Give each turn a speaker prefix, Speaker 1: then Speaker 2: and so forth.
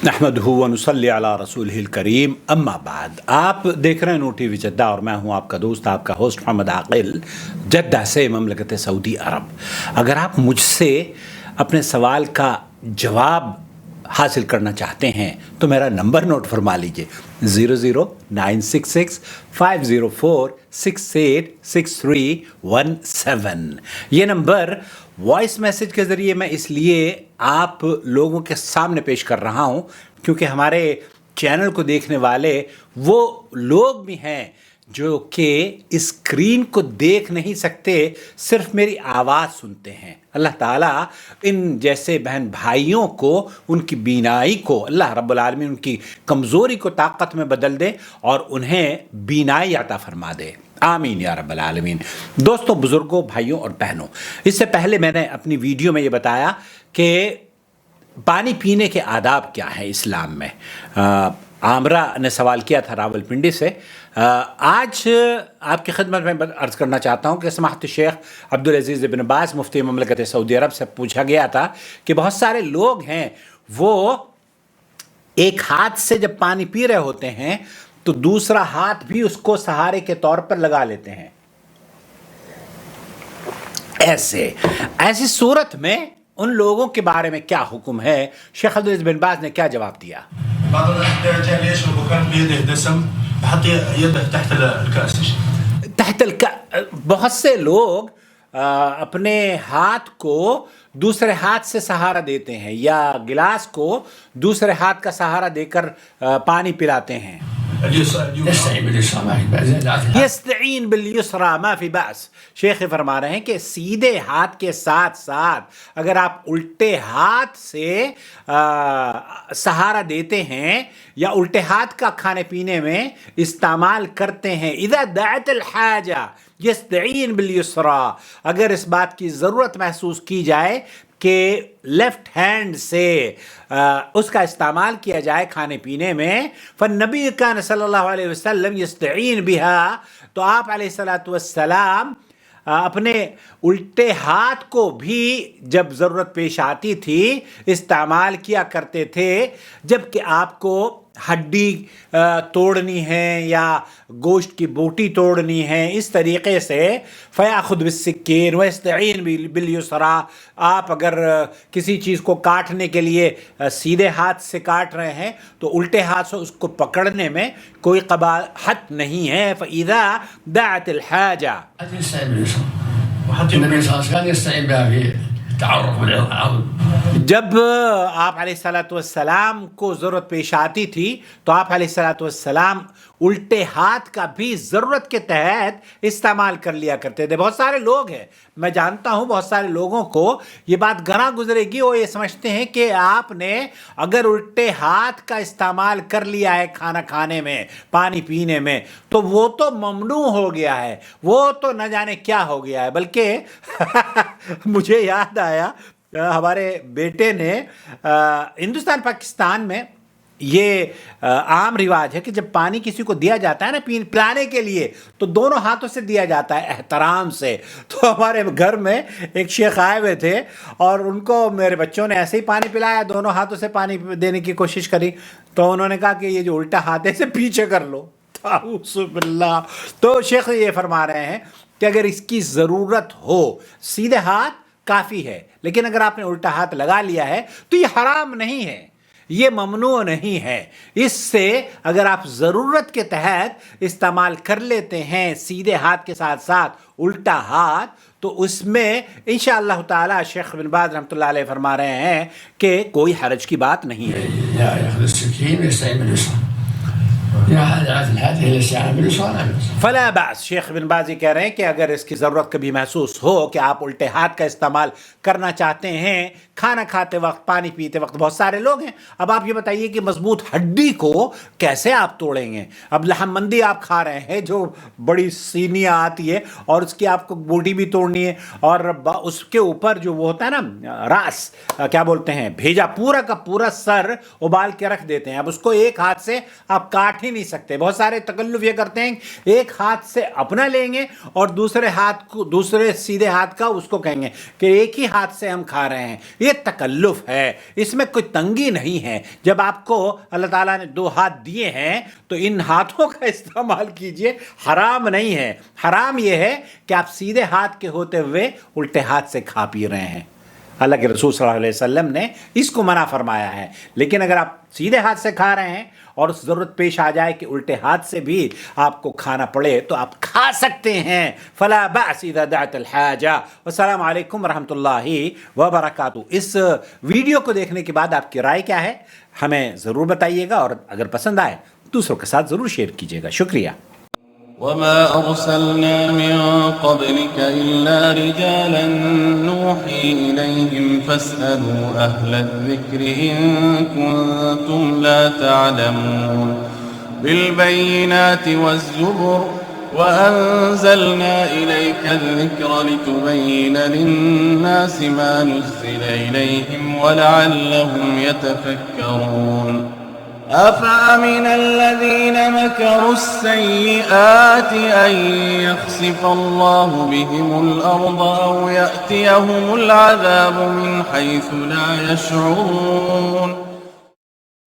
Speaker 1: नहमदुहु व नुसल्ली अला रसूलिहिल करीम अम्मा बाद। आप देख रहे हैं नूर टीवी जद्दा और मैं हूं आपका दोस्त आपका होस्ट मोहम्मद आकिल जद्दा से ममलकत सऊदी अरब। अगर आप मुझसे अपने सवाल का जवाब हासिल करना चाहते हैं तो मेरा नंबर नोट फरमा लीजिए 00966504686317। ये नंबर वॉइस मैसेज के ज़रिए मैं इसलिए आप लोगों के सामने पेश कर रहा हूं क्योंकि हमारे चैनल को देखने वाले वो लोग भी हैं जो कि स्क्रीन को देख नहीं सकते, सिर्फ मेरी आवाज़ सुनते हैं। अल्लाह ताला इन जैसे बहन भाइयों को, उनकी बीनाई को अल्लाह रब्बुल आलमीन उनकी कमज़ोरी को ताकत में बदल दे और उन्हें बीनाई अता फरमा दे। आमीन या रब्बल आलमीन। दोस्तों, बुज़ुर्गों, भाइयों और बहनों, इससे पहले मैंने अपनी वीडियो में ये बताया कि पानी पीने के आदाब क्या हैं इस्लाम में। आमरा ने सवाल किया था रावलपिंडी से। आज आपकी खिदमत में अर्ज़ करना चाहता हूँ कि समाहत शेख अब्दुल अज़ीज़ इब्न बाज़ मुफ्ती ममलकत सऊदी अरब से पूछा गया था कि बहुत सारे लोग हैं वो एक हाथ से जब पानी पी रहे होते हैं तो दूसरा हाथ भी उसको सहारे के तौर पर लगा लेते हैं। ऐसी सूरत में उन लोगों के बारे में क्या हुक्म है? शेख अब्दुल अज़ीज़ बिन बाज़ ने क्या जवाब दिया? बहुत से लोग अपने हाथ को दूसरे हाथ से सहारा देते हैं या गिलास को दूसरे हाथ का सहारा देकर पानी पिलाते हैं। यस्तईन बिल युसरा मा फी बास। शेख फरमा रहे हैं कि सीधे हाथ के साथ साथ अगर आप उल्टे हाथ से सहारा देते हैं या उल्टे हाथ का खाने पीने में इस्तेमाल करते हैं, इज़ा दाअतल हाजा यस्तईन बिल युसरा, अगर इस बात की ज़रूरत महसूस की जाए कि लेफ़्ट हैंड से उसका इस्तेमाल किया जाए खाने पीने में, फ़न्नबी कान सल्लल्लाहु अलैहि वसल्लम यस्तईन बिहा, तो आप अलैहिस्सलातु वस्सलाम अपने उल्टे हाथ को भी जब ज़रूरत पेश आती थी इस्तेमाल किया करते थे। जबकि आपको हड्डी तोड़नी है या गोश्त की बोटी तोड़नी है, इस तरीक़े से फ़याख़ुद बिस्सिक्कीन वयस्तईन बिल युसरा, आप अगर किसी चीज़ को काटने के लिए सीधे हाथ से काट रहे हैं तो उल्टे हाथ से उसको पकड़ने में कोई क़बाहत नहीं है। फ़इज़ा दाअतिल हाजा, जब आप अलैहिस्सलातु वस्सलाम को ज़रूरत पेश आती थी तो आप अलैहिस्सलातु वस्सलाम उल्टे हाथ का भी ज़रूरत के तहत इस्तेमाल कर लिया करते थे। बहुत सारे लोग हैं, मैं जानता हूँ बहुत सारे लोगों को ये बात गरा गुजरेगी, वो ये समझते हैं कि आपने अगर उल्टे हाथ का इस्तेमाल कर लिया है खाना खाने में, पानी पीने में, तो वो तो ममनू हो गया है, वो तो न जाने क्या हो गया है। बल्कि मुझे याद आया हमारे बेटे ने हिंदुस्तान पाकिस्तान में ये आम रिवाज है कि जब पानी किसी को दिया जाता है ना पिलाने के लिए, तो दोनों हाथों से दिया जाता है एहतराम से। तो हमारे घर में एक शेख आए हुए थे और उनको मेरे बच्चों ने ऐसे ही पानी पिलाया, दोनों हाथों से पानी देने की कोशिश करी, तो उन्होंने कहा कि ये जो उल्टा हाथ है इसे पीछे कर लो। तो शेख ये फरमा रहे हैं कि अगर इसकी ज़रूरत हो सीधे हाथ काफ़ी है, लेकिन अगर आपने उल्टा हाथ लगा लिया है तो ये हराम नहीं है, ये ममनू नहीं है। इससे अगर आप ज़रूरत के तहत इस्तेमाल कर लेते हैं सीधे हाथ के साथ साथ उल्टा हाथ, तो उसमें इंशाअल्लाह ताला शेख बिन बाज़ रहमतुल्लाह अलैह फरमा रहे हैं कि कोई हरज की बात नहीं है। फला बास, शेख बिन बाज़ कह रहे हैं कि अगर इसकी ज़रूरत कभी महसूस हो कि आप उल्टे हाथ का इस्तेमाल करना चाहते हैं खाना खाते वक्त, पानी पीते वक्त। बहुत सारे लोग हैं, अब आप ये बताइए कि मजबूत हड्डी को कैसे आप तोड़ेंगे? अब लहमंदी आप खा रहे हैं जो बड़ी सीनियाँ आती है और उसकी आपको बोटी भी तोड़नी है और उसके ऊपर जो वो होता है ना रास, क्या बोलते हैं, भेजा, पूरा का पूरा सर उबाल के रख देते हैं। अब उसको एक हाथ से आप काट ہی نہیں سکتے. بہت سارے تکلف یہ کرتے ہیں ایک ہاتھ سے اپنا لیں گے اور دوسرے سیدھے ہاتھ کا اس کو کہیں گے کہ ایک ہی ہاتھ سے ہم کھا رہے ہیں. یہ تکلف ہے, اس میں کوئی تنگی نہیں ہے. جب آپ کو اللہ تعالیٰ نے 2 ہاتھ دیے ہیں تو ان ہاتھوں کا استعمال کیجئے. حرام نہیں ہے. حرام یہ ہے کہ آپ سیدھے ہاتھ کے ہوتے ہوئے الٹے ہاتھ سے کھا پی رہے ہیں. اللہ کے رسول صلی اللہ علیہ وسلم نے اس کو منع فرمایا ہے. لیکن اگر آپ سیدھے ہاتھ سے کھا رہے ہیں اور ضرورت پیش آ جائے کہ الٹے ہاتھ سے بھی آپ کو کھانا پڑے تو آپ کھا سکتے ہیں. فلا بأس اذا دعت الحاجہ. والسلام علیکم ورحمۃ اللہ وبرکاتہ. اس ویڈیو کو دیکھنے کے بعد آپ کی رائے کیا ہے ہمیں ضرور بتائیے گا, اور اگر پسند آئے دوسروں کے ساتھ ضرور شیئر کیجیے گا. شکریہ.
Speaker 2: وما أرسلنا من قبلك إلا رجالا نوحي إليهم فاسألوا أهل الذكر إن كنتم لا تعلمون. بالبينات والزبر وأنزلنا إليك الذكر لتبين للناس ما نزل إليهم ولعلهم يتفكرون. أفأمن الذين مكروا السيئات أن يخسف الله بهم الأرض أو يأتيهم العذاب من حيث لا يشعرون.